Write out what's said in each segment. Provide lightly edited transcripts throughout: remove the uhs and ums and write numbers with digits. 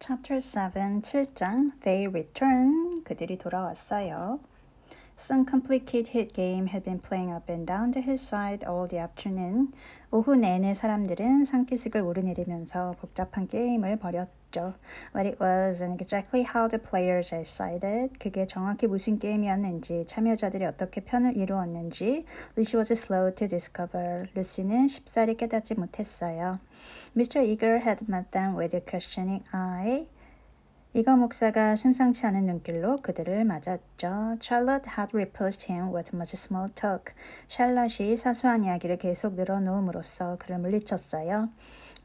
Chapter 7, 7장 They Return. 그들이 돌아왔어요. Some complicated game had been playing up and down the hillside all the afternoon. 오후 내내 사람들은 산기슭을 오르내리면서 복잡한 게임을 벌였죠. What it was and exactly how the players decided. 그게 정확히 무슨 게임이었는지, 참여자들이 어떻게 편을 이루었는지 Lucy was slow to discover. 루시는 쉽사리 깨닫지 못했어요. Mr. Eager had met them with a questioning eye. 이거 목사가 심상치 않은 눈길로 그들을 맞았죠. Charlotte had repulsed him with much small talk. 샬럿이 사소한 이야기를 계속 늘어놓음으로써 그를 물리쳤어요.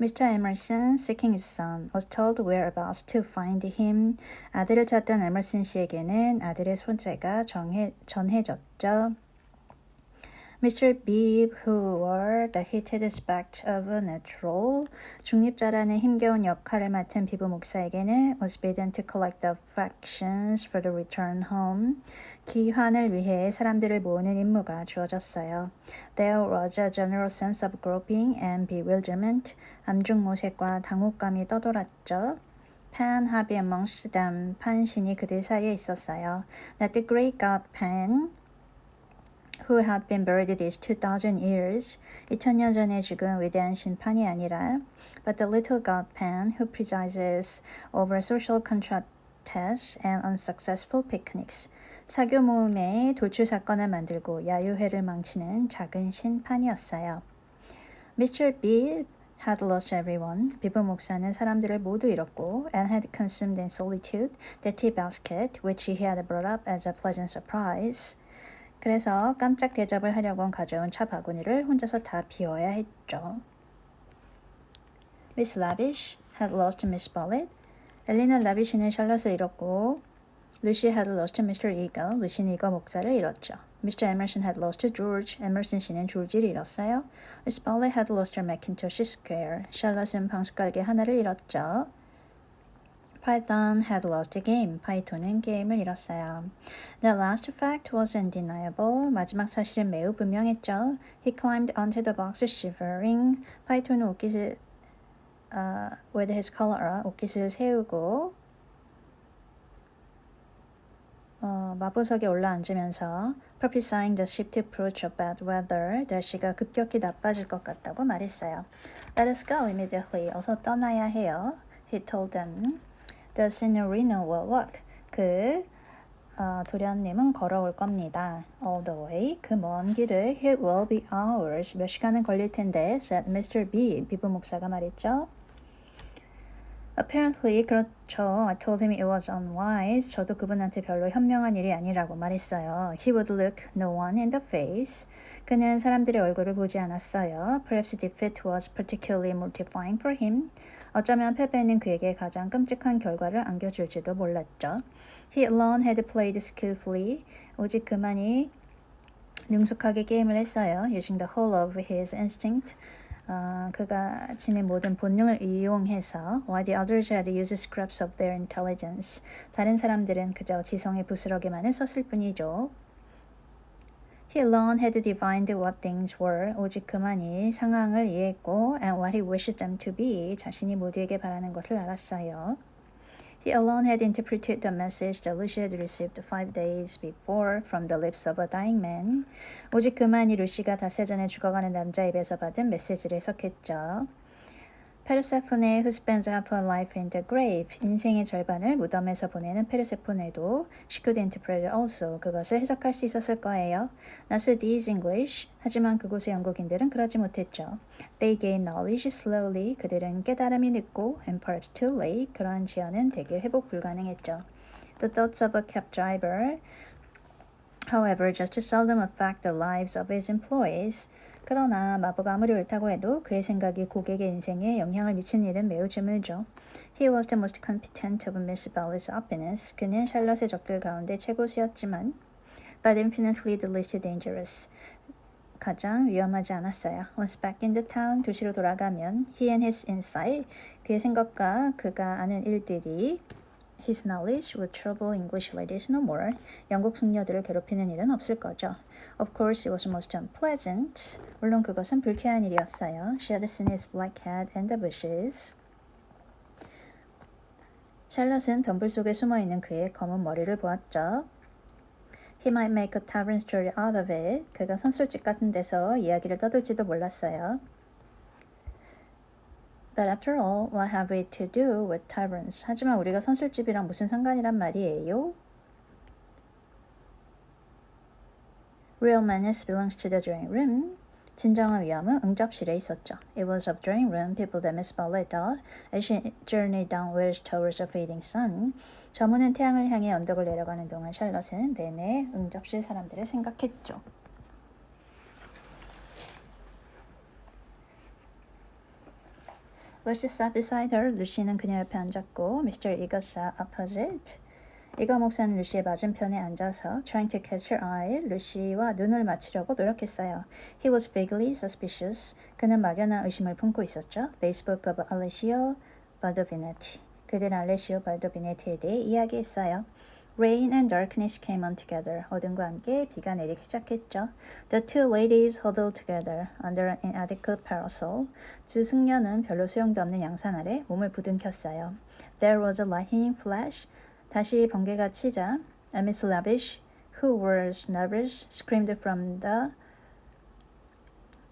Mr. Emerson, seeking his son, was told whereabouts to find him. 아들을 찾던 에머슨 씨에게는 아들의 손재가 전해졌죠. Mr. Beebe, who wore the heated aspect of a natural, 중립자라는 힘겨운 역할을 맡은 비브 목사에게는 was bidden to collect the factions for the return home. 귀환을 위해 사람들을 모으는 임무가 주어졌어요. There was a general sense of groping and bewilderment. 암중모색과 당혹감이 떠돌았죠. Pan had been amongst them. 판 신이 그들 사이에 있었어요. Not the great god Pan, who had been buried these 2,000 years, 2000년 전에 죽은 위대한 신판이 아니라, but the little god Pan, who presides over social contrasts and unsuccessful picnics. 사교 모임에 돌출 사건을 만들고 야유회를 망치는 작은 신판이었어요. Mr. Beebe had lost everyone. 비브 목사는 사람들을 모두 잃었고, and had consumed in solitude the tea basket, which he had brought up as a pleasant surprise. 그래서 깜짝 대접을 하려고 가져온 차 바구니를 혼자서 다 비워야 했죠. Miss Lavish had lost Miss Bollet. 엘리너 라비시는 샬럿을 잃었고, Lucy had lost Mr. Eagle. 루시는 이거 목사를 잃었죠. Mr. Emerson had lost George. 에머슨 씨는 졸지를 잃었어요. Miss Bollet had lost her Macintosh Square. 샬럿은 방숫갈기 하나를 잃었죠. Python had lost the game. 파이톤은 게임을 잃었어요. The last fact was undeniable. 마지막 사실은 매우 분명했죠. He climbed onto the box shivering. 파이톤은 옷깃을 with his collar, 옷깃을 세우고 마부석에 올라앉으면서 prophesying the ship to approach a bad weather. 날씨가 급격히 나빠질 것 같다고 말했어요. Let us go immediately. 어서 떠나야 해요. He told them. The signorina will walk. 도련님은 걸어올 겁니다. All the way. 그 먼 길을 It will be hours. 몇 시간은 걸릴 텐데, said Mr. B. 비브 목사가 말했죠. Apparently, 그렇죠. I told him it was unwise. 저도 그분한테 별로 현명한 일이 아니라고 말했어요. He would look no one in the face. 그는 사람들의 얼굴을 보지 않았어요. Perhaps defeat was particularly mortifying for him. 어쩌면 패배는 그에게 가장 끔찍한 결과를 안겨줄지도 몰랐죠. He alone had played skillfully. 오직 그만이 능숙하게 게임을 했어요. Using the whole of his instinct. 그가 지닌 모든 본능을 이용해서 while the others had used scraps of their intelligence. 다른 사람들은 그저 지성의 부스러기만을 썼을 뿐이죠. He alone had divined what things were. 오직 그만이 상황을 이해했고 and what he wished them to be. 자신이 모두에게 바라는 것을 알았어요. He alone had interpreted the message that Lucy had received 5 days before from the lips of a dying man. 오직 그만이 루시가 닷새 전에 죽어가는 남자 입에서 받은 메시지를 해석했죠. 페르세포네 who spends half her life in the grave. 인생의 절반을 무덤에서 보내는 페르세포네도 she could interpret also. 그것을 해석할 수 있었을 거예요. Not these English. 하지만 그곳의 영국인들은 그러지 못했죠. They gained knowledge slowly. 그들은 깨달음이 늦고 and perhaps too late. 그러한 지연은 대개 회복 불가능했죠. The thoughts of a cab driver, however, just seldom affect the lives of his employees. 그러나 마부가 아무리 옳다고 해도 그의 생각이 고객의 인생에 영향을 미친 일은 매우 드물죠. He was the most competent of Miss Ballet's opponents. 그는 샬럿의 적들 가운데 최고수였지만 but infinitely the least dangerous. 가장 위험하지 않았어요. Once back in the town, 도시로 돌아가면 he and his insight, 그의 생각과 그가 아는 일들이 His knowledge would trouble English ladies no more. 영국 숙녀들을 괴롭히는 일은 없을 거죠. Of course, it was most unpleasant. 물론 그것은 불쾌한 일이었어요. She had seen his black head in the bushes. 샬럿은 덤불 속에 숨어있는 그의 검은 머리를 보았죠. He might make a tavern story out of it. 그가 선술집 같은 데서 이야기를 떠들지도 몰랐어요. But after all, what have we to do with taverns? 하지만 우리가 선술집이랑 무슨 상관이란 말이에요? Real menace belongs to the drawing room. 진정한 위험은 응접실에 있었죠. It was a drawing room people that Miss Bartlett thought as she journeyed downwards towards the fading sun. 저문은 태양을 향해 언덕을 내려가는 동안 샬럿은 내내 응접실 사람들을 생각했죠. Lucy sat beside her. 루시는 그녀 옆에 앉았고 Mr. Eager sat opposite. 이거 목사는 루시의 맞은편에 앉아서 trying to catch her eye, 루시와 눈을 맞추려고 노력했어요. He was vaguely suspicious. 그는 막연한 의심을 품고 있었죠. They spoke of Alessio Baldovinetti. 그들은 알레시오 발도비네티에 대해 이야기했어요. Rain and darkness came on together. 어둠과 함께 비가 내리기 시작했죠. The two ladies huddled together under an inadequate parasol. 두 숙녀는 별로 소용도 없는 양산 아래 몸을 부둥켰어요. There was a lightning flash. 다시 번개가 치자 Miss Lavish, who was nervous, screamed from the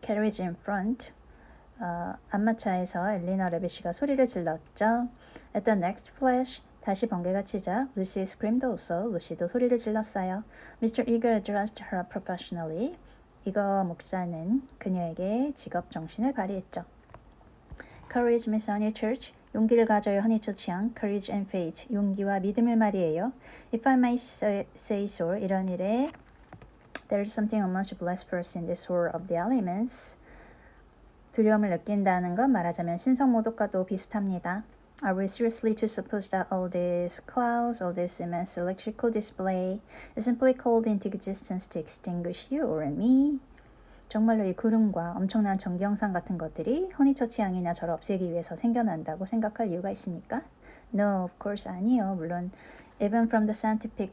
carriage in front. 안마차에서 엘리너 레비시가 소리를 질렀죠. At the next flash, 다시 번개가 치자 Lucy screamed also. 루시도 소리를 질렀어요. Mr. Eager addressed her professionally. 이거 목사는 그녀에게 직업 정신을 발휘했죠. Courage, Miss Honeychurch. 용기를 가져요, 허니처치 양. Courage and faith. 용기와 믿음을 말이에요. If I may say so, 이런 일에 There is something almost blasphemous in this horror of the elements. 두려움을 느낀다는 건 말하자면 신성모독과도 비슷합니다. Are we seriously to suppose that all these clouds, all this immense electrical display is simply called into existence to extinguish you or me? 정말로 이 구름과 엄청난 전기영상 같은 것들이 허니처치 양이나 저를 없애기 위해서 생겨난다고 생각할 이유가 있습니까? No, of course 아니요. 물론 even from the scientific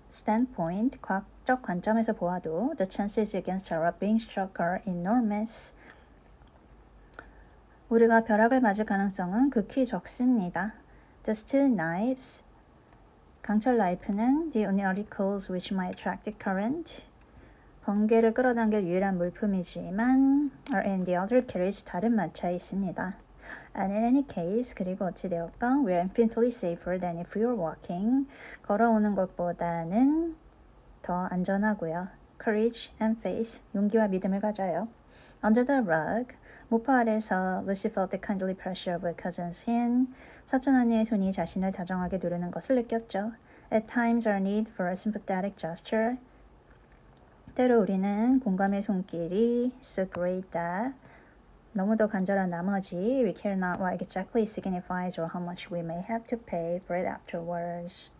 standpoint, 과학적 관점에서 보아도 the chances against our being struck are enormous. 우리가 벼락을 맞을 가능성은 극히 적습니다. The steel knives, 강철 나이프는 the only articles which might attract the current, 번개를 끌어당길 유일한 물품이지만 are in the other carriage, 다른 마차에 있습니다. And in any case, 그리고 어찌되었건 we are infinitely safer than if we were walking. 걸어오는 것보다는 더 안전하고요. Courage and faith, 용기와 믿음을 가져요. Under the rug, 모파 아래서 Lucy felt the kindly pressure of her cousin's hand. 사촌 언니의 손이 자신을 다정하게 누르는 것을 느꼈죠. At times our need for a sympathetic gesture. 때로 우리는 공감의 손길이 so great that 너무도 간절한 나머지 we care not what exactly it signifies or how much we may have to pay for it afterwards.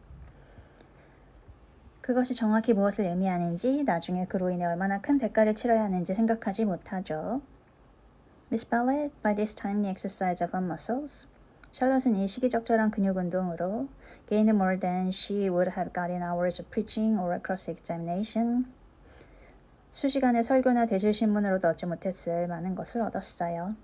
그것이 정확히 무엇을 의미하는지 나중에 그로 인해 얼마나 큰 대가를 치러야 하는지 생각하지 못하죠. Miss Bartlett, by this time the exercise of her muscles. 샬럿은 이 시기적절한 근육 운동으로 gained more than she would have got in hours of preaching or a cross-examination. 수시간의 설교나 대실 신문으로도 얻지 못했을 많은 것을 얻었어요.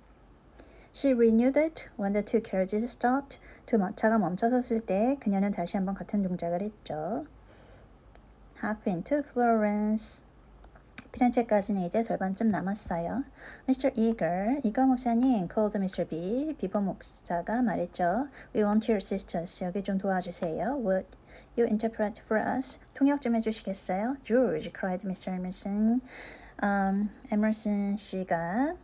She renewed it when the two carriages stopped. 두 마차가 멈춰섰을 때 그녀는 다시 한번 같은 동작을 했죠. Half into Florence. 피렌체까지는 이제 절반쯤 남았어요. Mr. Eager, 이거 목사님, called Mr. B. 비버 목사가 말했죠. We want your assistance. 여기 좀 도와주세요. Would you interpret for us? 통역 좀 해주시겠어요? George, cried Mr. Emerson. Emerson 씨가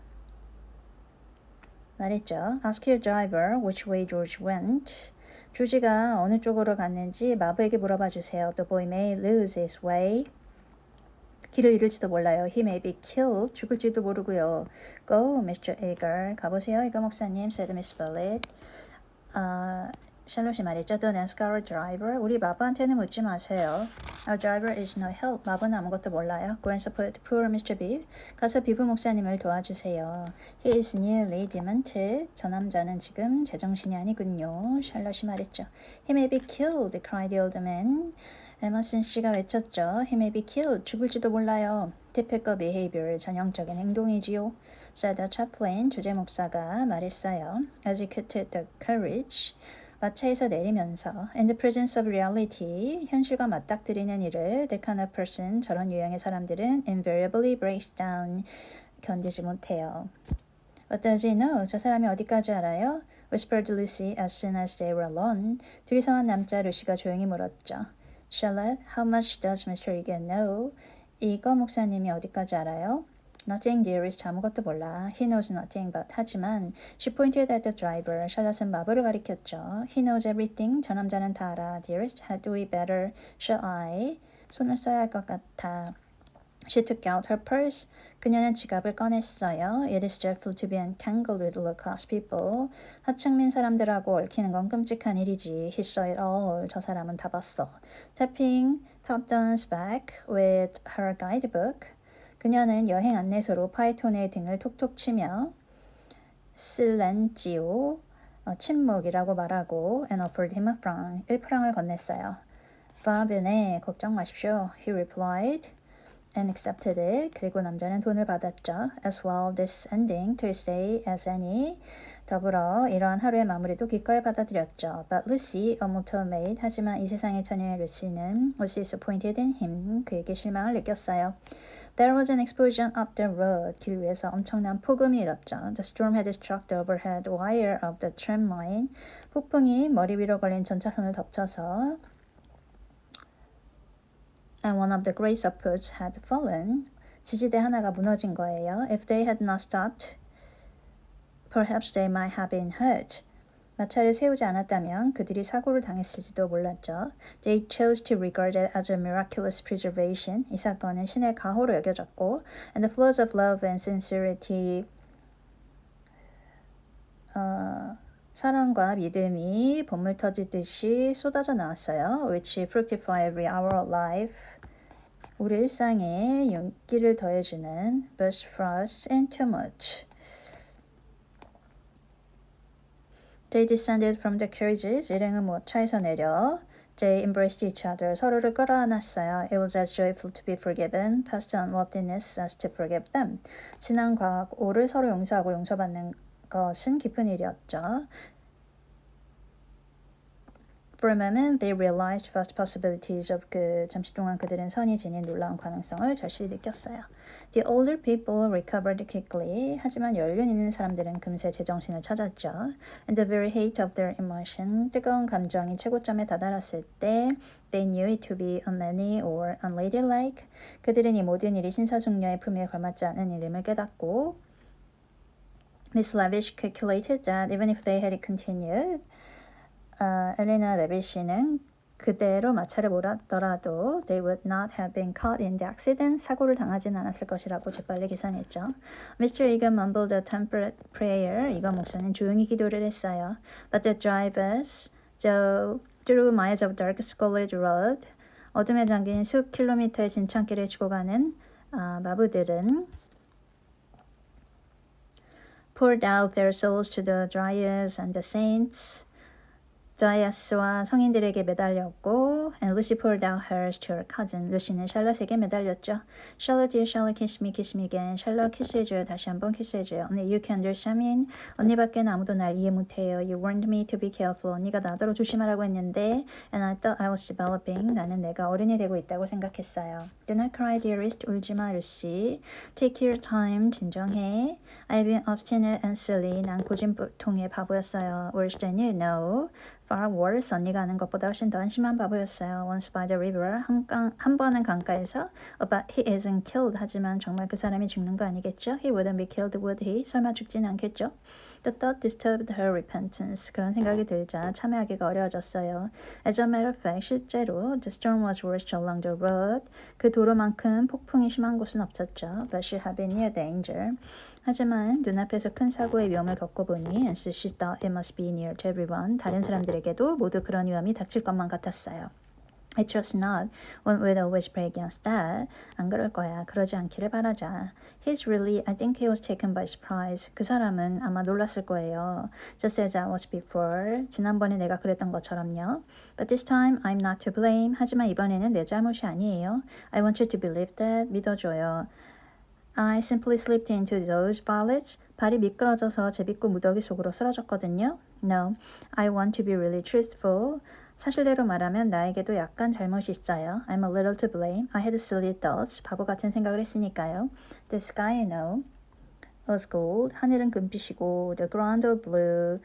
말했죠. Ask your driver which way George went. 조지가 어느 쪽으로 갔는지 마부에게 물어봐 주세요. The boy may lose his way. 길을 잃을지도 몰라요. He may be killed. 죽을지도 모르고요. Go, Mr. Eager. 가보세요. 이거 목사님, said Miss Bartlett. 샬롯이 말했죠. Don't ask our driver. 우리 마부한테는 묻지 마세요. Our driver is no help. 마부는 아무것도 몰라요. Go and support poor Mr. Bibb. 가서 비브 목사님을 도와주세요. He is nearly demented. 저 남자는 지금 제정신이 아니군요. 샬롯이 말했죠. He may be killed, cried the old man. 에머슨 씨가 외쳤죠. He may be killed. 죽을지도 몰라요. Typical behavior, 전형적인 행동이지요. said the chaplain, 주재 목사가 말했어요. As he quitted the carriage. 마차에서 내리면서 in the presence of reality, 현실과 맞닥뜨리는 일을 that kind of person, 저런 유형의 사람들은 invariably breaks down, 견디지 못해요. What does he know? 저 사람이 어디까지 알아요? whispered Lucy as soon as they were alone. 둘이서 한 남자 루시가 조용히 물었죠. Charlotte, how much does Mr. Egan know? 이거 목사님이 어디까지 알아요? Nothing, dearest. 아무것도 몰라. He knows nothing but. 하지만 she pointed at the driver. 샬럿은 마부를 가리켰죠. He knows everything. 저 남자는 다 알아. Dearest, had we better? Shall I? 손을 써야 할 것 같아. She took out her purse. 그녀는 지갑을 꺼냈어요. It is dreadful to be entangled with low-class people. 하층민 사람들하고 얽히는 건 끔찍한 일이지. He saw it all. 저 사람은 다 봤어. Tapping Phelpton's back with her guidebook. 그녀는 여행 안내소로 파이톤의 등을 톡톡 치며 실렌지오, 침묵이라고 말하고 and offered him a franc, 1프랑을 건넸어요. Va bene, 걱정 마십시오. He replied and accepted it. 그리고 남자는 돈을 받았죠. As well this ending to his day as any. 더불어 이러한 하루의 마무리도 기꺼이 받아들였죠. But Lucy, a mortal maid, 하지만 이 세상의 처녀의 루시는 was disappointed in him. 그에게 실망을 느꼈어요. There was an explosion up the road. 길 위에서 엄청난 폭음이 일었죠. The storm had struck the overhead wire of the tram line. 폭풍이 머리 위로 걸린 전차선을 덮쳐서 and one of the great supports had fallen. 지지대 하나가 무너진 거예요. If they had not stopped, perhaps they might have been hurt. 마차를 세우지 않았다면 그들이 사고를 당했을지도 몰랐죠. They chose to regard it as a miraculous preservation. 이 사건은 신의 가호로 여겨졌고, and the flows of love and sincerity, 사랑과 믿음이 봇물 터지듯이 쏟아져 나왔어요. Which fructify every hour of life. 우리 일상에 윤기를 더해주는 burst frost and too much. They descended from the carriages. 일행은 차에서 내려 They embraced each other. 서로를 끌어안았어요. It was as joyful to be forgiven, past unworthiness as to forgive them. 지난 과거를 서로 용서하고 용서받는 것은 기쁜 일이었죠. For a moment, they realized vast possibilities of good. 잠시 동안 그들은 선이 지닌 놀라운 가능성을 절실히 느꼈어요. The older people recovered quickly. 하지만 연륜 있는 사람들은 금세 제정신을 찾았죠. In the very height of their emotion, 뜨거운 감정이 최고점에 다다랐을 때, they knew it to be unmanly or unladylike. 그들은 이 모든 일이 신사숙녀의 품에 걸맞지 않은 일임을 깨닫고, Miss Lavish calculated that even if they had continued, 엘리나 레비시는 그대로 마차를 몰았더라도 they would not have been caught in the accident. 사고를 당하진 않았을 것이라고 재빨리 계산했죠. Mr. Egan mumbled a temperate prayer. 이건 목사는 조용히 기도를 했어요. But the drivers, through miles of dark scolled road, 어둠에 잠긴 수 킬로미터의 진창길을 지고 가는 마부들은 poured out their souls to the dryas and the saints. 드라이아스와 성인들에게 매달렸고 and Lucy poured out hers to her cousin. 루시는 샬럿에게 매달렸죠. Charlotte, dear Charlotte, kiss me again. 샬럿 키스해줘요. 다시 한번 키스해줘요. 언니, you can understand me. 언니밖에는 아무도 날 이해 못해요. You warned me to be careful. 언니가 나더러 조심하라고 했는데 and I thought I was developing. 나는 내가 어른이 되고 있다고 생각했어요. Do not cry, dearest. 울지마, 루시. Take your time. 진정해. I've been obstinate and silly. 난 고집통의 바보였어요. Worse than you know. Far worse. 언니가 아는 것보다 훨씬 더 한심한 바보였어요. Once by the river. 한 번은 강가에서. But he isn't killed. 하지만 정말 그 사람이 죽는 거 아니겠죠? He wouldn't be killed, would he? 설마 죽진 않겠죠? The thought disturbed her repentance. 그런 생각이 들자 참여하기가 어려워졌어요. As a matter of fact, 실제로 the storm was worse along the road. 그 도로만큼 폭풍이 심한 곳은 없었죠. But she had been near danger. 하지만 눈앞에서 큰 사고의 위험을 겪고 보니 and so she thought it must be near to everyone. 다른 사람들에게도 모두 그런 위험이 닥칠 것만 같았어요. I trust not. One would always pray against that. 안 그럴 거야. 그러지 않기를 바라자. He's really, I think he was taken by surprise. 그 사람은 아마 놀랐을 거예요. Just as I was before. 지난번에 내가 그랬던 것처럼요. But this time I'm not to blame. 하지만 이번에는 내 잘못이 아니에요. I want you to believe that. 믿어줘요. I simply slipped into those violets. 발이 미끄러져서 제비꽃 무더기 속으로 쓰러졌거든요. No, I want to be really truthful. 사실대로 말하면 나에게도 약간 잘못이 있어요. I'm a little to blame. I had silly thoughts. 바보 같은 생각을 했으니까요. The sky, I know, was gold. 하늘은 금빛이고, the ground was blue.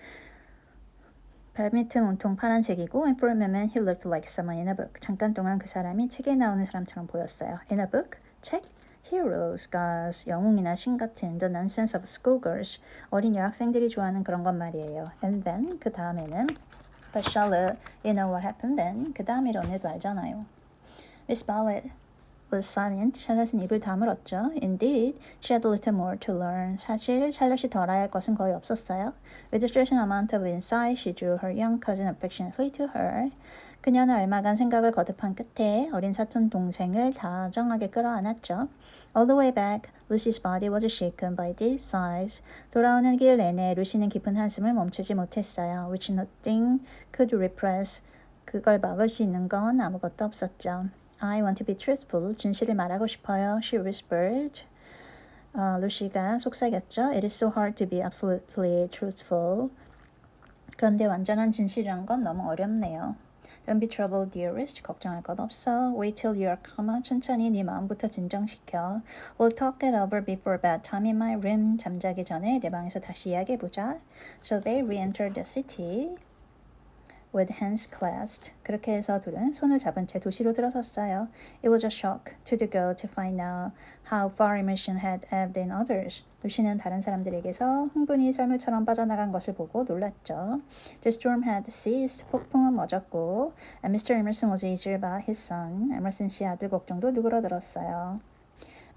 발밑은 온통 파란색이고, and for a moment he looked like someone in a book. 잠깐 동안 그 사람이 책에 나오는 사람처럼 보였어요. In a book? 책? Heroes, gods, 영웅이나 신 같은 the nonsense of schoolgirls. 어린 여학생들이 좋아하는 그런 것 말이에요. And then, 그 다음에는 But Charlotte, you know what happened then? 그 다음에 언니도 알잖아요. Miss Bartlett was silent. 샬럿은 입을 다물었죠. Indeed, she had little more to learn. 사실 샬럿이 더 알아야 할 것은 거의 없었어요. With a certain amount of insight, she drew her young cousin affectionately to her. 그녀는 얼마간 생각을 거듭한 끝에 어린 사촌 동생을 다정하게 끌어안았죠. All the way back, Lucy's body was shaken by deep sighs. 돌아오는 길 내내 루시는 깊은 한숨을 멈추지 못했어요. Which nothing could repress. 그걸 막을 수 있는 건 아무것도 없었죠. I want to be truthful. 진실을 말하고 싶어요. She whispered. 루시가 속삭였죠. It is so hard to be absolutely truthful. 그런데 완전한 진실이란 건 너무 어렵네요. Don't be troubled, dearest. 걱정할 것 없어. Wait till you are calm. 천천히 네 마음부터 진정시켜. We'll talk it over before bedtime in my room. 잠자기 전에 내 방에서 다시 이야기해보자. So they re-entered the city with hands clasped. 그렇게 해서 둘은 손을 잡은 채 도시로 들어섰어요. It was a shock to the girl to find out how far immersion had ebbed in others. 루시는 다른 사람들에게서 흥분이 썰물처럼 빠져나간 것을 보고 놀랐죠. The storm had ceased. 폭풍은 멎었고 and Mr. Emerson was easier about his son. 에머슨 씨 아들 걱정도 누그러들었어요.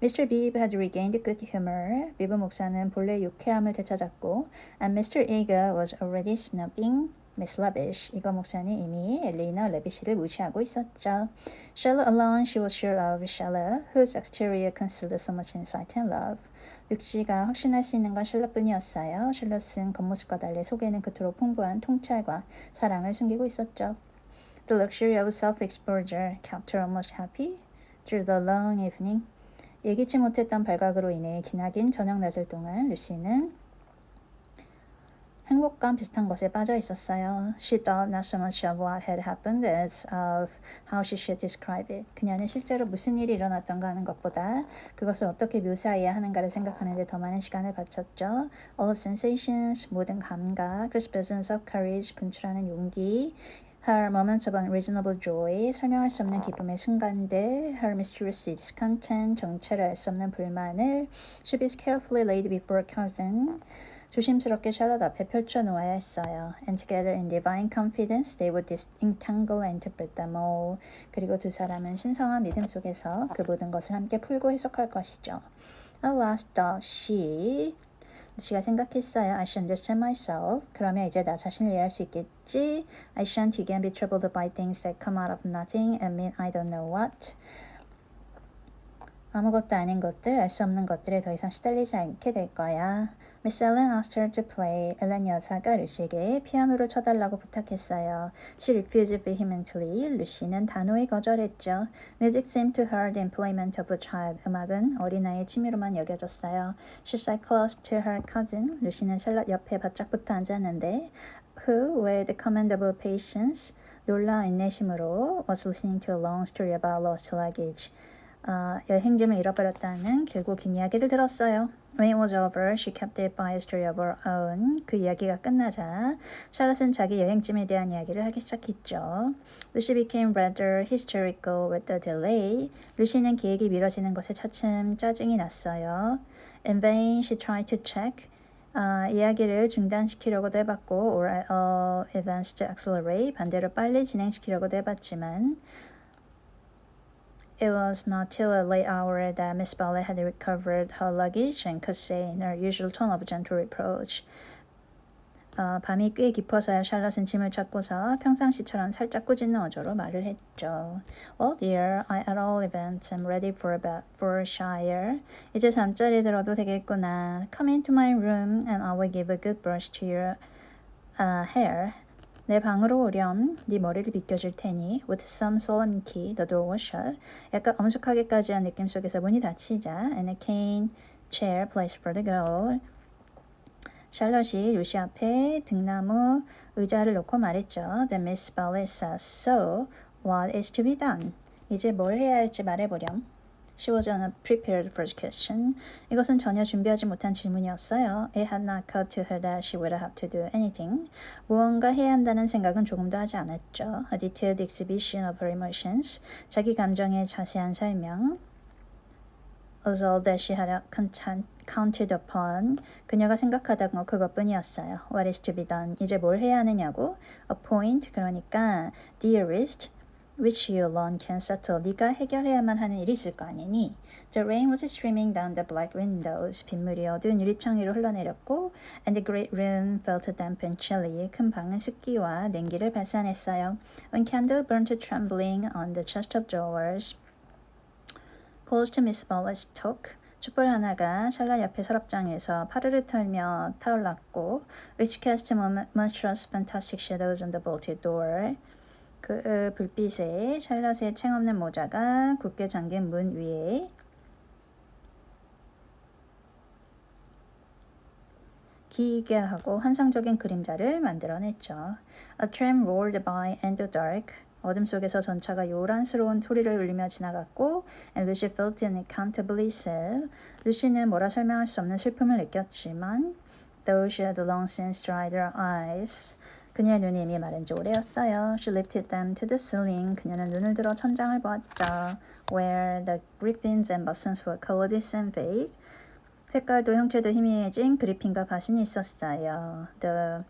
Mr. Beebe had regained good humor. 비브 목사는 본래 유쾌함을 되찾았고 and Mr. Eager was already snubbing Miss Lavish. 이거 목사는 이미 엘리나 레비시를 무시하고 있었죠. Charlotte alone she was sure of Charlotte, whose exterior concealed so much insight and love. 룩시가 확신할 수 있는 건 샬럿뿐이었어요. 샬럿은 겉모습과 달리 속에는 그토록 풍부한 통찰과 사랑을 숨기고 있었죠. The luxury of self-exposure kept her almost happy through the long evening. 예기치 못했던 발각으로 인해 기나긴 저녁 낮을 동안 루시는 행복감 비슷한 것에 빠져 있었어요. She thought not so much of what had happened as of how she should describe it. 그녀는 실제로 무슨 일이 일어났던가 하는 것보다 그것을 어떻게 묘사해야 하는가를 생각하는 데 더 많은 시간을 바쳤죠. All sensations, 모든 감각, the presence of courage, 분출하는 용기, her moments of unreasonable joy, 설명할 수 없는 기쁨의 순간들, her mysterious discontent, 정체를 알 수 없는 불만을, should be carefully laid before a cousin, 조심스럽게 샬럿 앞에 펼쳐놓아야 했어요. And together in divine confidence, they would disentangle and interpret them all. 그리고 두 사람은 신성한 믿음 속에서 그 모든 것을 함께 풀고 해석할 것이죠. At last thought she가 생각했어요. I should understand myself. 그러면 이제 나 자신을 이해할 수 있겠지. I shan't again be troubled by things that come out of nothing and mean I don't know what. 아무것도 아닌 것들, 알 수 없는 것들에 더 이상 시달리지 않게 될 거야. Miss Ellen asked her to play. 엘렌 여사가 루시에게 피아노를 쳐달라고 부탁했어요. She refused vehemently. 루시는 단호히 거절했죠. Music seemed to her the employment of a child. 음악은 어린아이의 취미로만 여겨졌어요. She sat close to her cousin. 루시는 샬럿 옆에 바짝 붙어 앉았는데 who, with commendable patience, 놀라운 인내심으로 was listening to a long story about lost luggage. 여행짐을 잃어버렸다는 길고 긴 이야기를 들었어요. When it was over, she kept it by a story of her own. 그 이야기가 끝나자 샬럿은 자기 여행짐에 대한 이야기를 하기 시작했죠. Lucy became rather hysterical with the delay. 루시는 계획이 미뤄지는 것에 차츰 짜증이 났어요. In vain, she tried to check. 이야기를 중단시키려고도 해봤고 or advance to accelerate. 반대로 빨리 진행시키려고도 해봤지만 It was not till a late hour that Miss Bartlett had recovered her luggage and could say in her usual tone of gentle reproach. 밤이 꽤 깊어서야 샬럿은 짐을 찾고서 평상시처럼 살짝 꾸짖는 어조로 말을 했죠. Well, dear, I at all events am ready for Shire. 이제 잠자리 들어도 되겠구나. Come into my room and I will give a good brush to your hair. 내 방으로 오렴. 네 머리를 빗겨줄 테니. With some solemnity, the door was shut. 약간 엄숙하게까지 한 느낌 속에서 문이 닫히자. And a cane chair placed for the girl. 샬럿이 루시 앞에 등나무 의자를 놓고 말했죠. Then Miss Ballard says, So, what is to be done? 이제 뭘 해야 할지 말해보렴. She was unprepared for the question. 이것은 전혀 준비하지 못한 질문이었어요. It had not occurred to her that she would have to do anything. 무언가 해야 한다는 생각은 조금도 하지 않았죠. A detailed exhibition of her emotions. 자기 감정의 자세한 설명. Was all that she had counted upon. 그녀가 생각하던 건 그것뿐이었어요. What is to be done? 이제 뭘 해야 하느냐고. Appoint, 그러니까 dearest, which you alone can settle. 네가 해결해야만 하는 일이 있을 거 아니니. The rain was streaming down the black windows. 빗물이 어두운 유리창 위로 흘러내렸고, and the great room felt damp and chilly. 큰 방은 습기와 냉기를 발산했어요. When candle burnt trembling on the chest of drawers, close to Miss Ballard's talk. 촛불 하나가 샬럿 옆에 서랍장에서 파르르 털며 타올랐고, which cast monstrous fantastic shadows on the bolted door. 그 불빛에 샬럿의 챙없는 모자가 굳게 잠긴 문 위에 기이하고 환상적인 그림자를 만들어냈죠. A tram roared by in the dark. 어둠 속에서 전차가 요란스러운 소리를 울리며 지나갔고, and Lucy felt unaccountably sad. 루시는 뭐라 설명할 수 없는 슬픔을 느꼈지만, though she had long since dried her eyes. 그녀의 눈이 이미 마른 지 오래였어요. She lifted them to the ceiling. 그녀는 눈을 들어 천장을 보았죠. Where the griffins and buttons were colorless and vague. 색깔도 형체도 희미해진 그리핀과 바신이 있었어요. The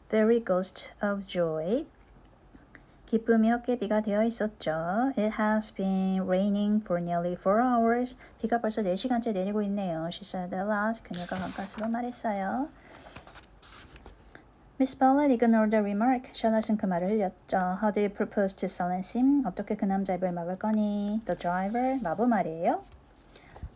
very ghost of joy. 기쁨이 헛개비가 되어 있었죠. It has been raining for nearly 4 hours. 비가 벌써 4시간째 내리고 있네요. She said at last. 그녀가 가까스로 말했어요. Miss Ballard ignored the remark. 샬럿은 그 말을 흘렸죠. How do you propose to silence him? 어떻게 그 남자 입을 막을 거니? The driver. 마부 말이에요.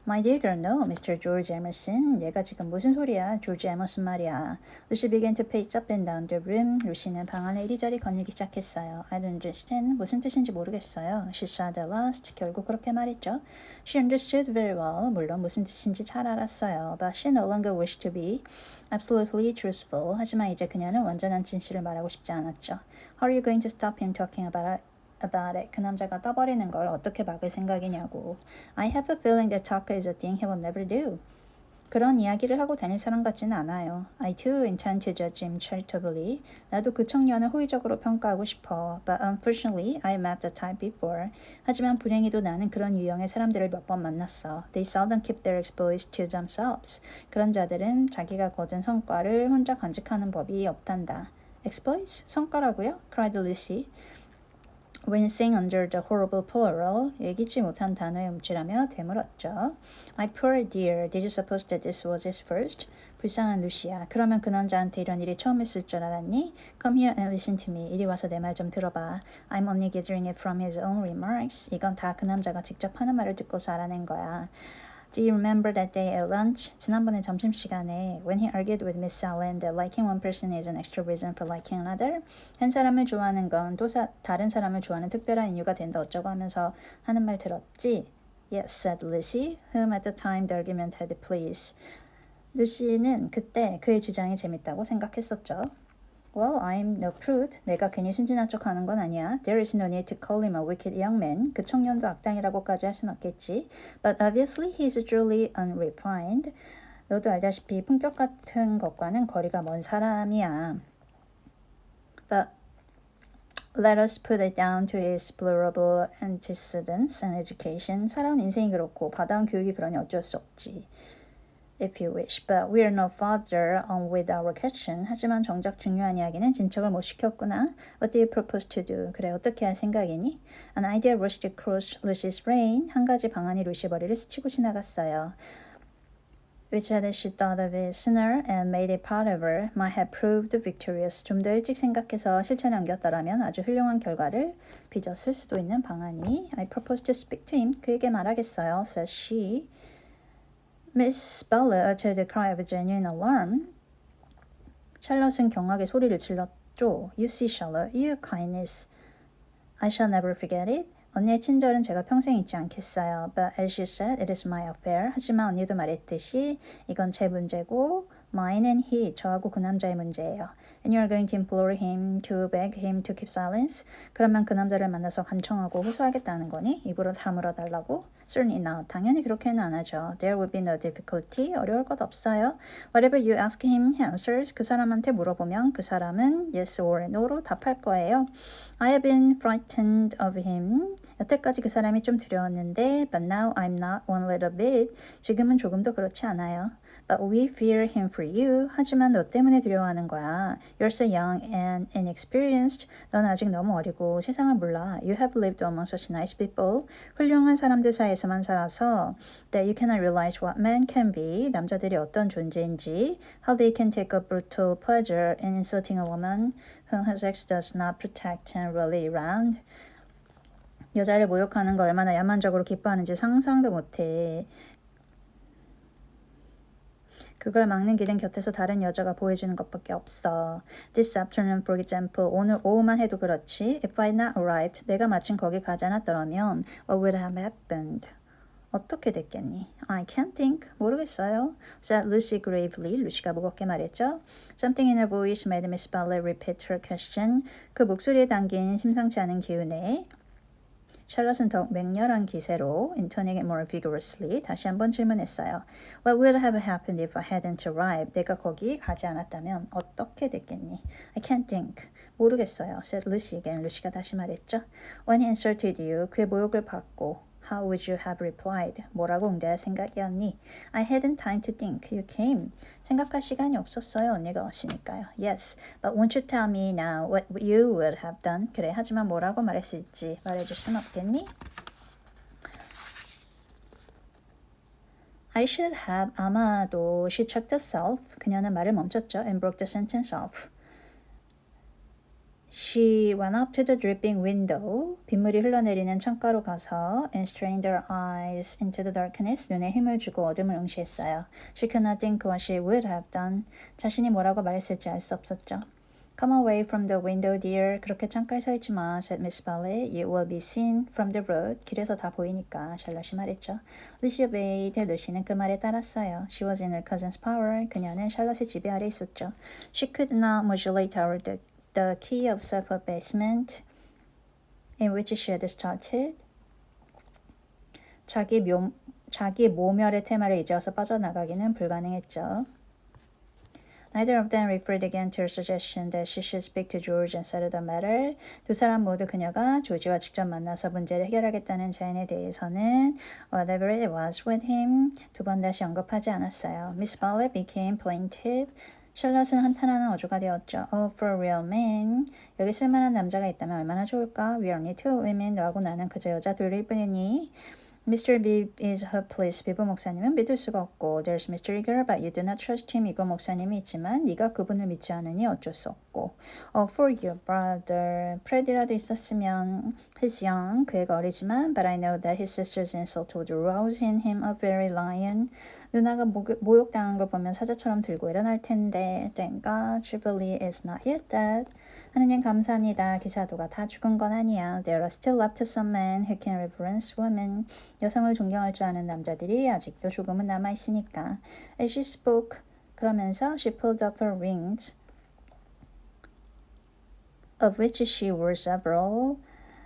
My dear girl, no, Mr. George Emerson. 얘가 지금 무슨 소리야? 조지 에머슨 말이야. Lucy began to pace up and down the room. 루시는 방 안을 이리저리 거닐기 시작했어요. I don't understand. 무슨 뜻인지 모르겠어요. She said at last. 결국 그렇게 말했죠. She understood very well. 물론 무슨 뜻인지 잘 알았어요. But she no longer wished to be absolutely truthful. 하지만 이제 그녀는 완전한 진실을 말하고 싶지 않았죠. How are you going to stop him talking about it? 그 남자가 떠버리는 걸 어떻게 막을 생각이냐고. I have a feeling that talk is a thing he will never do. 그런 이야기를 하고 다닐 사람 같지는 않아요. I too intend to judge him charitably. 나도 그 청년을 호의적으로 평가하고 싶어. But unfortunately, I met the type before. 하지만 불행히도 나는 그런 유형의 사람들을 몇 번 만났어. They seldom keep their exploits to themselves. 그런 자들은 자기가 거둔 성과를 혼자 간직하는 법이 없단다. Exploits? 성과라고요? cried Lucy. wincing under the horrible plural, 예기치 못한 단어에 움찔하며 되물었죠. My poor dear, did you suppose that this was his first? 불쌍한 루시야, 그러면 그 남자한테 이런 일이 처음 있을 줄 알았니? Come here and listen to me. 이리 와서 내 말 좀 들어봐. I'm only gathering it from his own remarks. 이건 다 그 남자가 직접 하는 말을 듣고서 알아낸 거야. Do you remember that day at lunch? 지난번에 점심시간에 when he argued with Miss Allen that liking one person is an extra reason for liking another? 한 사람을 좋아하는 건 또 다른 사람을 좋아하는 특별한 이유가 된다 어쩌고 하면서 하는 말 들었지? Yes, said Lucy, whom at the time the argument had pleased. 루시는 그때 그의 주장이 재밌다고 생각했었죠. Well, I'm no prude. 내가 괜히 순진한 척하는 건 아니야. There is no need to call him a wicked young man. 그 청년도 악당이라고까지 할 순 없겠지. But obviously he is truly unrefined. 너도 알다시피 품격 같은 것과는 거리가 먼 사람이야. But let us put it down to his deplorable antecedents and education. 살아온 인생이 그렇고 받아온 교육이 그러니 어쩔 수 없지. If you wish, but we are no farther on with our question. 하지만 정작 중요한 이야기는 진척을 못 시켰구나. What do you propose to do? 그래, 어떻게 할 생각이니? An idea rushed across Lucy's brain. 한 가지 방안이 루시 머리를 스치고 지나갔어요. Which had she thought of it sooner and made it part of her, might have proved victorious. 좀 더 일찍 생각해서 실천에 옮겼더라면 아주 훌륭한 결과를 빚었을 수도 있는 방안이. I propose to speak to him. 그에게 말하겠어요, says she. Miss Ballard uttered a cry of genuine alarm. 샬럿은 경악의 소리를 질렀죠. 알았죠. You see, Charlotte, your kindness. I shall never forget it. 언니의 친절은 제가 평생 잊지 않겠어요. But as you said, it is my affair. 하지만 언니도 말했듯이 이건 제 문제고 mine and he, 저하고 그 남자의 문제예요. And you are going to implore him to beg him to keep silence. 그러면 그 남자를 만나서 간청하고 호소하겠다는 거니? 입으로 다물어 달라고? Certainly not. 당연히 그렇게는 안 하죠. There will be no difficulty. 어려울 것 없어요. Whatever you ask him, he answers. 그 사람한테 물어보면 그 사람은 yes or no로 답할 거예요. I have been frightened of him. 여태까지 그 사람이 좀 두려웠는데 but now I'm not one little bit. 지금은 조금도 그렇지 않아요. But we fear him for you. 하지만 너 때문에 두려워하는 거야. You're so young and inexperienced. 넌 아직 너무 어리고 세상을 몰라. You have lived among such nice people. 훌륭한 사람들 사이에서만 살아서 that you cannot realize what men can be. 남자들이 어떤 존재인지. How they can take a brutal pleasure in insulting a woman whom her sex does not protect and rally around. 여자를 모욕하는 걸 얼마나 야만적으로 기뻐하는지 상상도 못해. 그걸 막는 길은 곁에서 다른 여자가 보여주는 것밖에 없어. This afternoon, for example, 오늘 오후만 해도 그렇지. If I had not arrived, 내가 마침 거기 가지 않았더라면 what would have happened? 어떻게 됐겠니? I can't think. 모르겠어요. said Lucy gravely. 루시가 무겁게 말했죠. Something in her voice made Miss Bartlett repeat her question. 그 목소리에 담긴 심상치 않은 기운에 샬럿은 더욱 맹렬한 기세로 intoning it more vigorously 다시 한번 질문했어요. What would have happened if I hadn't arrived? 내가 거기 가지 않았다면 어떻게 됐겠니? I can't think. 모르겠어요. said Lucy again. 루시가 다시 말했죠. When he insulted you, 그의 모욕을 받고 How would you have replied? 뭐라고 응대할 생각이었니? I hadn't time to think. You came. 생각할 시간이 없었어요. 언니가 왔으니까요. Yes, but won't you tell me now what you would have done? 그래, 하지만 뭐라고 말했을지 말해줄 순 없겠니? I should have 아마도 she checked herself. 그녀는 말을 멈췄죠. And broke the sentence off. She went up to the dripping window. 빗물이 흘러내리는 창가로 가서 and strained her eyes into the darkness. 눈에 힘을 주고 어둠을 응시했어요. She could not think what she would have done. 자신이 뭐라고 말했을지 알 수 없었죠. Come away from the window, dear. 그렇게 창가에 서 있지 마, said Miss Bartlett. You will be seen from the road. 길에서 다 보이니까, 샬럿이 말했죠. Lucy obeyed. 루시는 그 말에 따랐어요. She was in her cousin's power. 그녀는 샬럿의 지배 아래 있었죠. She could not modulate the key of self-abasement in which she had started. 자기 모멸의 테마를 이제와서 빠져나가기는 불가능했죠. Neither of them referred again to her suggestion that she should speak to George and settle the matter. 두 사람 모두 그녀가 조지와 직접 만나서 문제를 해결하겠다는 제안에 대해서는 whatever it was with him 두 번 다시 언급하지 않았어요. Miss Bartlett became plaintive. 샬럿은 한탄하는 어조가 되었죠. Oh, for a real man. 여기 쓸만한 남자가 있다면 얼마나 좋을까? We are only two women. 너하고 나는 그저 여자 둘일 뿐이니. Mr. Bibb is hopeless. 비브 목사님은 믿을 수가 없고 There's Mr. Eager, but you do not trust him. 이거 목사님이 있지만 네가 그분을 믿지 않으니 어쩔 수 없고 Oh, for your brother. 프레디라도 있었으면 He's young. 그 애가 어리지만 But I know that his sister's insult would rouse in him a very lion. 누나가 모욕당한 걸 보면 사자처럼 들고 일어날 텐데 Thank God, Jubilee is not yet dead. 하느님 감사합니다. 기사도가 다 죽은 건 아니야. There are still left some men who can reverence women. 여성을 존경할 줄 아는 남자들이 아직도 조금은 남아있으니까. As she spoke, 그러면서 she pulled up her rings, of which she wore several.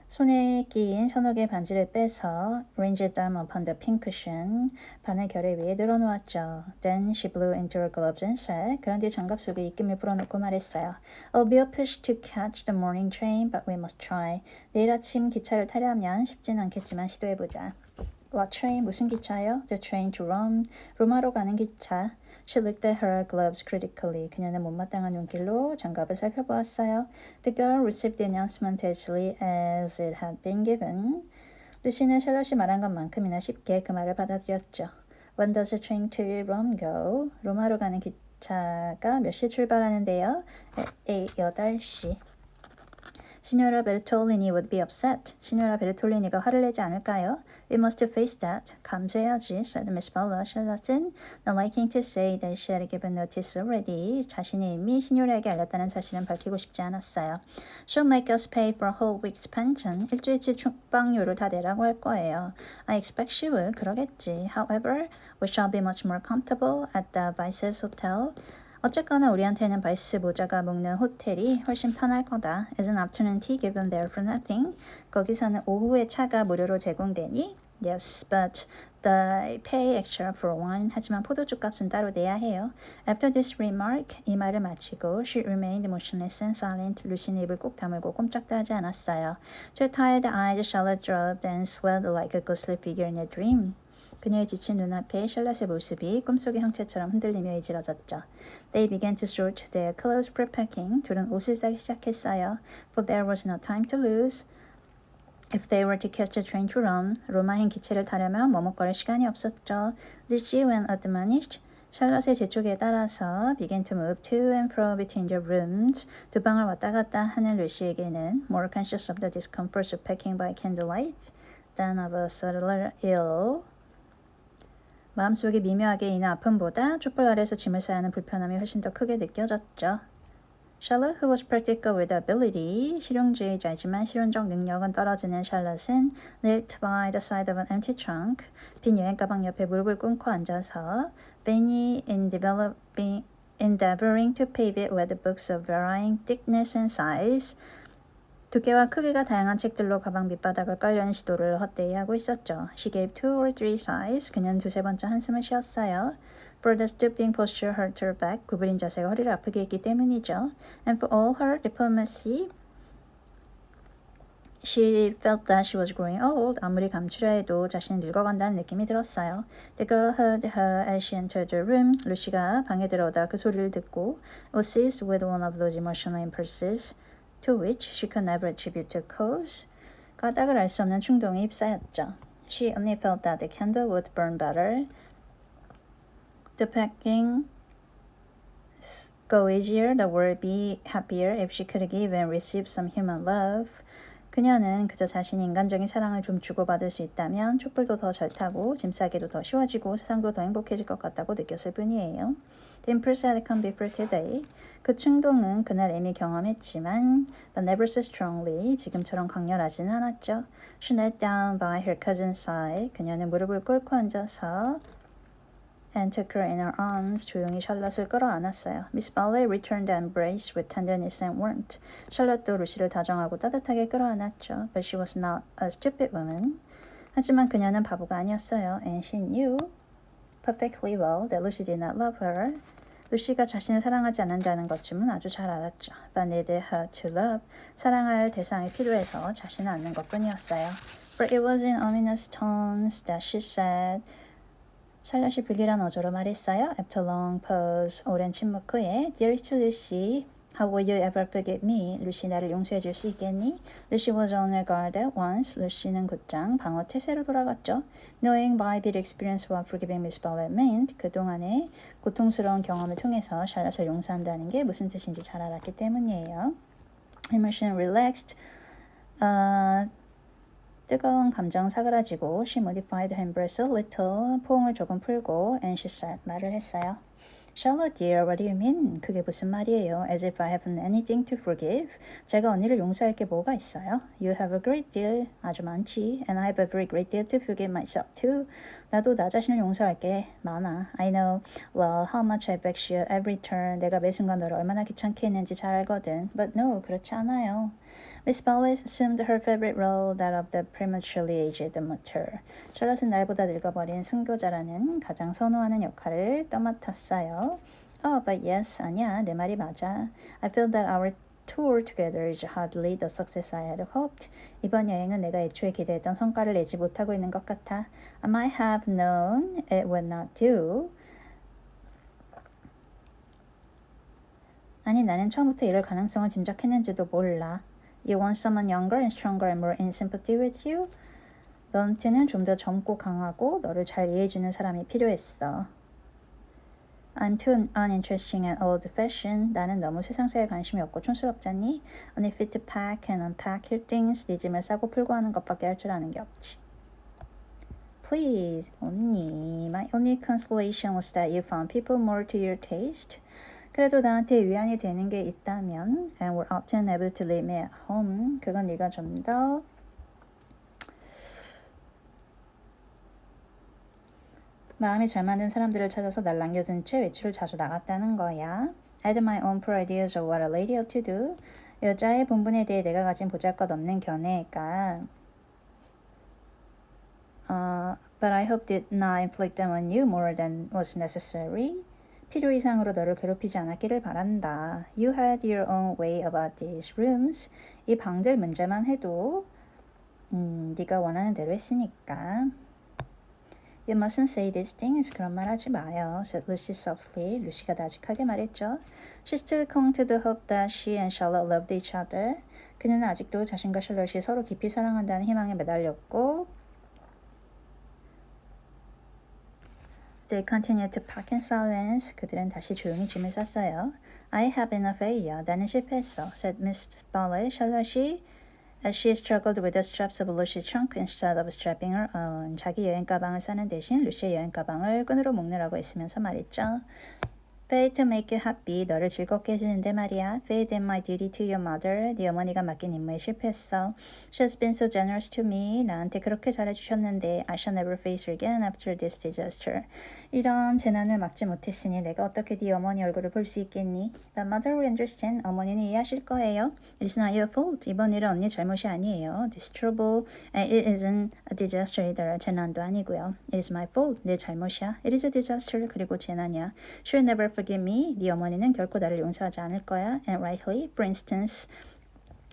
손에 끼인 서너 개의 반지를 빼서 arranged them upon the pink cushion. 바늘 결의 위에 늘어놓았죠. Then she blew into her gloves and said. 그런 뒤 장갑 속에 입김을 불어넣고 말했어요. I'll be a push to catch the morning train, but we must try. 내일 아침 기차를 타려면 쉽진 않겠지만 시도해보자. What train? 무슨 기차요? The train to Rome. 로마로 가는 기차. She looked at her gloves critically. 그녀는 못마땅한 눈길로 장갑을 살펴보았어요. The girl received the announcement as easily as it had been given. 루시는 샬럿이 말한 것만큼이나 쉽게 그 말을 받아들였죠. When does the train to Rome go? 로마로 가는 기차가 몇 시에 출발하는데요? 8시. Signora Bertolini would be upset. 시녀라 베르톨리니가 화를 내지 않을까요? We must face that. 감수해야지, said Miss Bella. 샬럿은 not liking to say that she had given notice already. 자신이 이미 시녀라에게 알렸다는 사실은 밝히고 싶지 않았어요. She'll make us pay for a whole week's pension. 일주일치 숙박료를 다 내라고 할 거예요. I expect she will. 그러겠지. However, we shall be much more comfortable at the Vice's hotel. 어쨌거나 우리한테는 바이스 모자가 묵는 호텔이 훨씬 편할 거다. As an afternoon tea given there for nothing. 거기서는 오후에 차가 무료로 제공되니? Yes, but they pay extra for wine. 하지만 포도주 값은 따로 내야 해요. After this remark, 이 말을 마치고 she remained motionless and silent. 루시는 입을 꼭 다물고 꼼짝도 하지 않았어요. Her tired eyes Charlotte dropped and swelled like a ghostly figure in a dream. 그녀의 지친 눈앞에 샬럿의 모습이 꿈속의 형체처럼 흔들리며 이지러졌죠. They began to sort their clothes pre-packing. 둘은 옷을 싸기 시작했어요. For there was no time to lose. If they were to catch a train to Rome, 로마행 기차를 타려면 머뭇거릴 시간이 없었죠. Lucy, when admonished, 샬럿의 재촉에 따라서 began to move to and fro between their rooms. 두 방을 왔다 갔다 하는 루시에게는 more conscious of the discomforts of packing by candlelight than of a subtler ill. 마음속에 미묘하게 있는 아픔보다 촛불 아래서 짐을 싸야 하는 불편함이 훨씬 더 크게 느껴졌죠. Charlotte, who was practical with ability, 실용주의자지만 실용적 능력은 떨어지는 샬럿은 knelt by the side of an empty trunk, 빈 여행 가방 옆에 무릎을 꿇고 앉아서 vainly endeavoring to pave it with books of varying thickness and size, 두께와 크기가 다양한 책들로 가방 밑바닥을 깔려는 시도를 헛되이 하고 있었죠. She gave 2 or 3 sighs. 그녀는 두세 번째 한숨을 쉬었어요. For the stooping posture hurt her back. 구부린 자세가 허리를 아프게 했기 때문이죠. And for all her diplomacy, she felt that she was growing old. 아무리 감추려 해도 자신은 늙어간다는 느낌이 들었어요. The girl heard her as she entered the room. 루시가 방에 들어오다 그 소리를 듣고 was seized with one of those emotional impulses to which she could never attribute a cause. 까닭을 알 수 없는 충동에 휩싸였죠. She only felt that the candle would burn better. The packing go easier. The world be happier if she could give and receive some human love. 그녀는 그저 자신이 인간적인 사랑을 좀 주고받을 수 있다면 촛불도 더 잘 타고 짐 싸기도 더 쉬워지고 세상도 더 행복해질 것 같다고 느꼈을 뿐이에요. The impulse had come before today. 그 충동은 그날 이미 경험했지만 but never so strongly. 지금처럼 강렬하지는 않았죠. She knelt down by her cousin's side. 그녀는 무릎을 꿇고 앉아서 and took her in her arms. 조용히 샬럿을 끌어안았어요. Miss Balley returned the embrace with tenderness and warmth. 샬럿도 루시를 다정하고 따뜻하게 끌어안았죠. But she was not a stupid woman. 하지만 그녀는 바보가 아니었어요. And she knew perfectly well that Lucy did not love her. 루시가 자신을 사랑하지 않는다는 것쯤은 아주 잘 알았죠. But needed her to love. 사랑할 대상이 필요해서 자신을 않는 것뿐이었어요. For it was in ominous tones that she said. 샬럿이 불길한 어조로 말했어요. After long pause, 오랜 침묵 후에 Dearest Lucy, how will you ever forgive me? 루시 나를 용서해 줄 수 있겠니? Lucy was on her guard at once. 루시는 곧장 방어 태세로 돌아갔죠. Knowing by bitter experience what forgiving Miss Ballard meant, 그동안의 고통스러운 경험을 통해서 샬럿을 용서한다는 게 무슨 뜻인지 잘 알았기 때문이에요. Emotion relaxed. 뜨거운 감정 사그라지고 she modified her embrace a little. 포옹을 조금 풀고 and she said. 말을 했어요. Charlotte dear, what do you mean? 그게 무슨 말이에요? As if I haven't anything to forgive. 제가 언니를 용서할 게 뭐가 있어요? You have a great deal. 아주 많지. And I have a very great deal to forgive myself too. 나도 나 자신을 용서할 게 많아. I know well how much I vex you at every turn. 내가 매 순간 너를 얼마나 귀찮게 했는지 잘 알거든. But no, 그렇지 않아요. Miss Balley assumed her favorite role, that of the prematurely aged martyr. 샬럿은 날보다 늙어버린 순교자라는 가장 선호하는 역할을 떠맡았어요. Oh, but yes, 아니야, 내 말이 맞아. I feel that our tour together is hardly the success I had hoped. 이번 여행은 내가 애초에 기대했던 성과를 내지 못하고 있는 것 같아. I might have known it would not do. 아니, 나는 처음부터 이럴 가능성을 짐작했는지도 몰라. You want someone younger and stronger and more in sympathy with you? 너한테는 좀 더 젊고 강하고 너를 잘 이해해주는 사람이 필요했어. I'm too uninteresting and old-fashioned. 나는 너무 세상사에 관심이 없고 촌스럽잖니? Only fit to pack and unpack your things. 네 짐을 싸고 풀고 하는 것밖에 할 줄 아는 게 없지. Please, 언니. My only consolation was that you found people more to your taste. 그래도 나한테 위안이 되는 게 있다면 and were often able to leave me at home. 그건 네가 좀 더 마음이 잘 맞는 사람들을 찾아서 날 남겨둔 채 외출을 자주 나갔다는 거야. I had my own poor ideas of what a lady ought to do. 여자의 본분에 대해 내가 가진 보잘것없는 견해가 but I hope did not inflict them on you more than was necessary. 필요 이상으로 너를 괴롭히지 않았기를 바란다. You had your own way about these rooms. 이 방들 문제만 해도 네가 원하는 대로 했으니까. You mustn't say these things. 그런 말 하지 마요. said Lucy softly. 루시가 나직하게 말했죠. She still clung to the hope that she and Charlotte loved each other. 그녀는 아직도 자신과 샬럿이 서로 깊이 사랑한다는 희망에 매달렸고 They continued to pack in silence. 그들은 다시 조용히 짐을 쌌어요. I have been a failure. 나는 실패했어. said Miss Spaulding. 샬럿이 as she struggled with the straps of Lucy's trunk instead of strapping her own. 자기 여행 가방을 싸는 대신 루시의 여행 가방을 끈으로 묶느라고 애쓰면서 말했죠. Failed to make you happy. 너를 즐겁게 해주는데 말이야. Failed in my duty to your mother. 네 어머니가 맡긴 임무에 실패했어. She has been so generous to me. 나한테 그렇게 잘해주셨는데 I shall never face her again after this disaster. 이런 재난을 막지 못했으니 내가 어떻게 네 어머니 얼굴을 볼 수 있겠니? The mother will understand. 어머니는 이해하실 거예요. It's not your fault. 이번 일은 언니 잘못이 아니에요. This trouble, it isn't a disaster either. 재난도 아니고요. It is my fault. 내 잘못이야. It is a disaster. 그리고 재난이야. She'll never forgive me. 네 어머니는 결코 나를 용서하지 않을 거야. And rightly, for instance,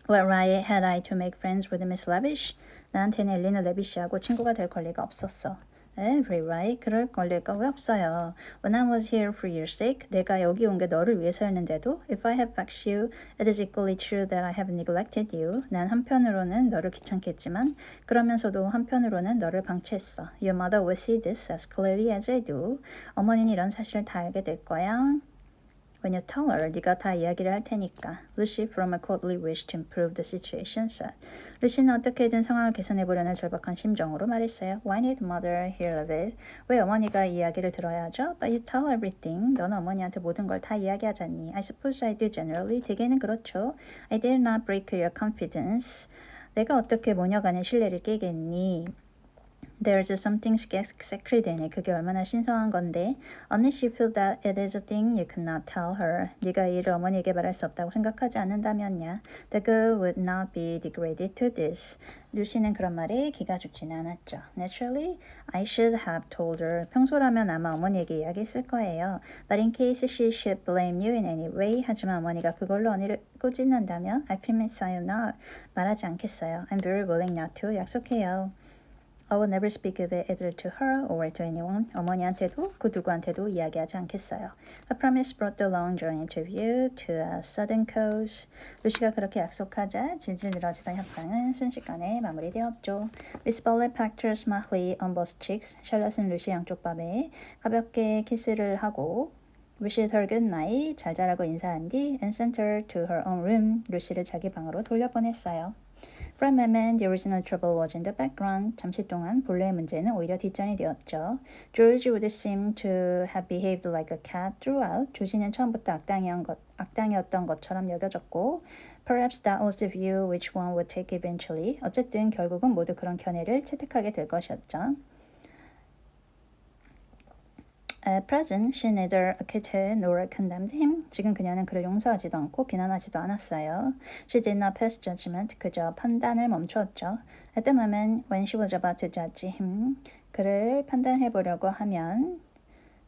what right had I to make friends with Miss Lavish? 나한테는 엘리너 레비시하고 친구가 될 권리가 없었어. Every right. 그럴 권리가 왜 없어요? When I was here for your sake, 내가 여기 온 게 너를 위해서였는데도 If I have vexed you, it is equally true that I have neglected you. 난 한편으로는 너를 귀찮게 했지만 그러면서도 한편으로는 너를 방치했어. Your mother will see this as clearly as I do. 어머니는 이런 사실을 다 알게 될 거야. When you tell her, 네가 다 이야기를 할 테니까. Lucy, from a coldly wish to improve the situation, said. 루시는 어떻게든 상황을 개선해보려는 절박한 심정으로 말했어요. Why need mother hear of it? 왜 어머니가 이야기를 들어야 하죠? But you tell everything. 너는 어머니한테 모든 걸 다 이야기하잖니. I suppose I do generally. 대개는 그렇죠. I dare not break your confidence. 내가 어떻게 모녀간의 신뢰를 깨겠니? There's something sacred in it. 그게 얼마나 신성한 건데. Unless you feel that it is a thing you could not tell her. 네가 이 일을 어머니에게 말할 수 없다고 생각하지 않는다면야. The girl would not be degraded to this. 루시는 그런 말에 기가 죽지는 않았죠. Naturally, I should have told her. 평소라면 아마 어머니에게 이야기했을 거예요. But in case she should blame you in any way. 하지만 어머니가 그걸로 언니를 꾸짖는다면 I promise I will not. 말하지 않겠어요. I'm very willing not to. 약속해요. I will never speak of it either to her or to anyone. 어머니한테도 그 누구한테도 이야기하지 않겠어요. A promise brought the long journey interview to a sudden close. 루시가 그렇게 약속하자 질질 늘어지던 협상은 순식간에 마무리되었죠. Miss Ballard packed her smartly on both cheeks. 샬럿은 루시 양쪽 밤에 가볍게 키스를 하고 wished her good night. 잘 자라고 인사한 뒤 and sent her to her own room. 루시를 자기 방으로 돌려보냈어요. For a moment, the original trouble was in the background. 잠시 동안 본래의 문제는 오히려 뒷전이 되었죠. George would seem to have behaved like a cat throughout. 조지는 처음부터 악당이었던 것처럼 여겨졌고 Perhaps that was the view which one would take eventually. 어쨌든 결국은 모두 그런 견해를 채택하게 될 것이었죠. At present, she neither acquitted nor condemned him. 지금 그녀는 그를 용서하지도 않고 비난하지도 않았어요. She did not pass judgment. 그저 판단을 멈추었죠. At the moment when she was about to judge him, 그를 판단해보려고 하면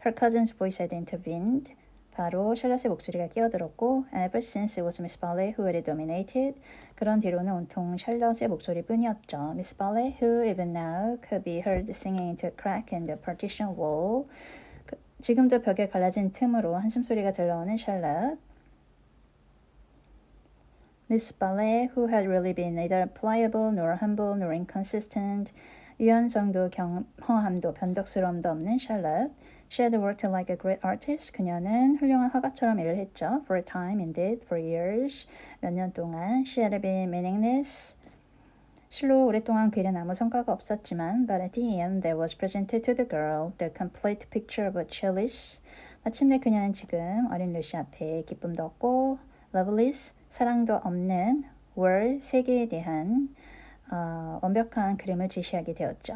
her cousin's voice had intervened. 바로 샬럿의 목소리가 끼어들었고 and ever since it was Miss Ballard who had dominated. 그런 뒤로는 온통 샬럿의 목소리뿐이었죠. Miss Ballard, who even now could be heard singing into a crack in the partition wall. 지금도 벽에 갈라진 틈으로 한숨소리가 들려오는 샬럿. Miss Ballard, who had really been neither pliable nor humble nor inconsistent, 유연성도 경허함도 변덕스러움도 없는 샬럿. She had worked like a great artist. 그녀는 훌륭한 화가처럼 일을 했죠. For a time, indeed, for years. 몇 년 동안. She had been meaningless. 실로 오랫동안 그 일은 아무 성과가 없었지만 but at the end there was presented to the girl the complete picture of a chalice. 마침내 그녀는 지금 어린 루시 앞에 기쁨도 없고 loveless, 사랑도 없는 world, 세계에 대한 완벽한 그림을 제시하게 되었죠.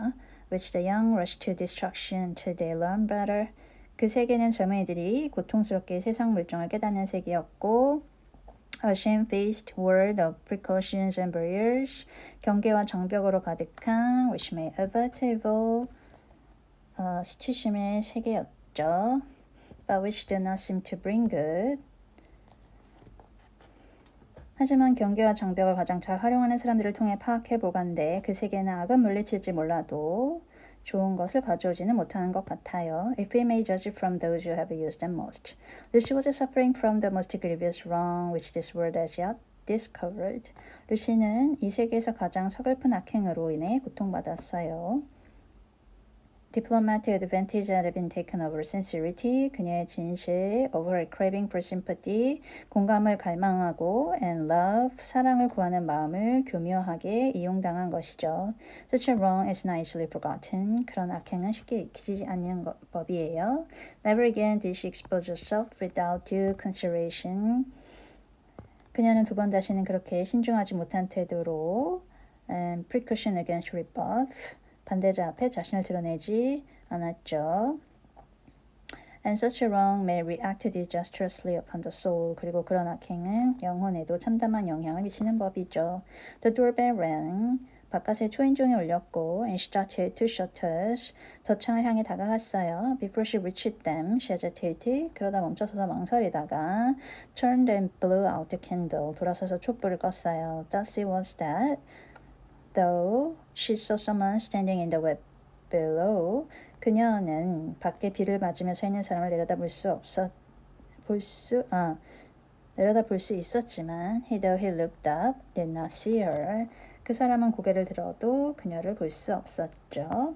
Which the young rushed to destruction till they learn better. 그 세계는 젊은이들이 고통스럽게 세상 물정을 깨닫는 세계였고 A shamefaced world of precautions and barriers. 경계와 장벽으로 가득한 which may avert evil. 수치심의 세계였죠. But which do not seem to bring good. 하지만 경계와 장벽을 가장 잘 활용하는 사람들을 통해 파악해 보건대 그 세계는 악은 물리칠지 몰라도 좋은 것을 가져오지는 못하는 것 같아요. If we may judge from those who have used them most. Lucy was suffering from the most grievous wrong which this world has yet discovered. 루시는 이 세계에서 가장 서글픈 악행으로 인해 고통받았어요. Diplomatic advantage had been taken over sincerity. 그녀의 진실, over her craving for sympathy, 공감을 갈망하고, and love, 사랑을 구하는 마음을 교묘하게 이용당한 것이죠. Such a wrong is not easily forgotten. 그런 악행은 쉽게 잊히지 않는 법이에요. Never again did she expose herself without due consideration. 그녀는 두 번 다시는 그렇게 신중하지 못한 태도로 and precaution against rebuff. 반대자 앞에 자신을 드러내지 않았죠. And such a wrong may react disastrously upon the soul. 그리고 그런 악행은 영혼에도 참담한 영향을 미치는 법이죠. The doorbell rang. 바깥에 초인종이 울렸고 and she started to shutters. 덧창을 향해 다가갔어요. Before she reached them, she hesitated. 그러다 멈춰서서 망설이다가 turned and blew out the candle. 돌아서서 촛불을 껐어요. Thus it was that Though she saw someone standing in the web below, 그녀는 밖에 비를 맞으며 서 있는 사람을 내려다볼 수 있었지만, though he looked up, did not see her. 그 사람은 고개를 들어도 그녀를 볼 수 없었죠.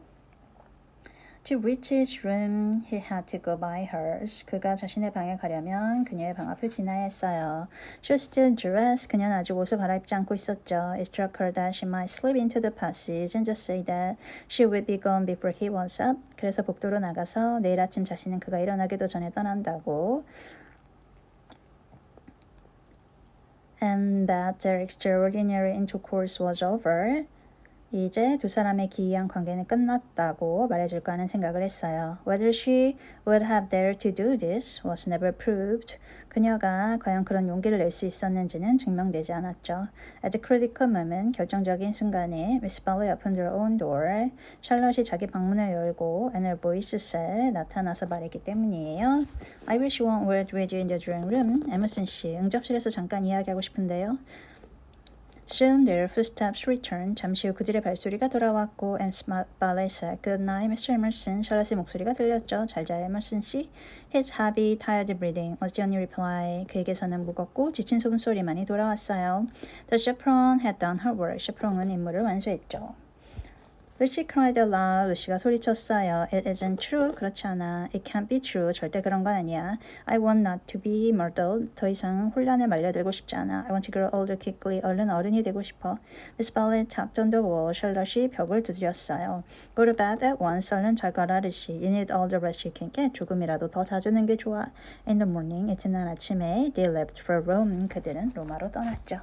To reach his room, he had to go by hers. 그가 자신의 방에 가려면 그녀의 방 앞을 지나야 했어요. She was still dressed. 그녀는 아직 옷을 갈아입지 않고 있었죠. It struck her that she might slip into the passage and just say that she would be gone before he was up. 그래서 복도로 나가서 내일 아침 자신은 그가 일어나기도 전에 떠난다고. And that their extraordinary intercourse was over. 이제 두 사람의 기이한 관계는 끝났다고 말해줄까 하는 생각을 했어요. Whether she would have dared to do this was never proved. 그녀가 과연 그런 용기를 낼 수 있었는지는 증명되지 않았죠. At the critical moment, 결정적인 순간에 Miss Barley opened her own door. 샬럿이 자기 방문을 열고 and her voice said, 나타나서 말했기 때문이에요. I wish one word with you in the drawing room. 에머슨 씨, 응접실에서 잠깐 이야기하고 싶은데요. Soon their footsteps returned. 잠시 후 그들의 발소리가 돌아왔고 and Barley said, Good night, Mr. Emerson. 샬럿의 목소리가 들렸죠. 잘 자요, 에머슨 씨. His heavy, tired breathing was the only reply. 그에게서는 무겁고 지친 소음소리만이 돌아왔어요. The chaperone had done her work. 샤프론은 임무를 완수했죠. Lucy cried aloud. 루시가 소리쳤어요. It isn't true. 그렇지 않아. It can't be true. 절대 그런 건 아니야. I want not to be murdered. 더 이상 혼란에 말려들고 싶지 않아. I want to grow older quickly. 얼른 어른이 되고 싶어. Miss Barley tapped on the wall. 샬럿이 벽을 두드렸어요. Go to bed at once. 얼른 잘 가라, 루시. You need all the rest you can get. 조금이라도 더 자주는 게 좋아. In the morning, 이튿날 아침에 they left for Rome. 그들은 로마로 떠났죠.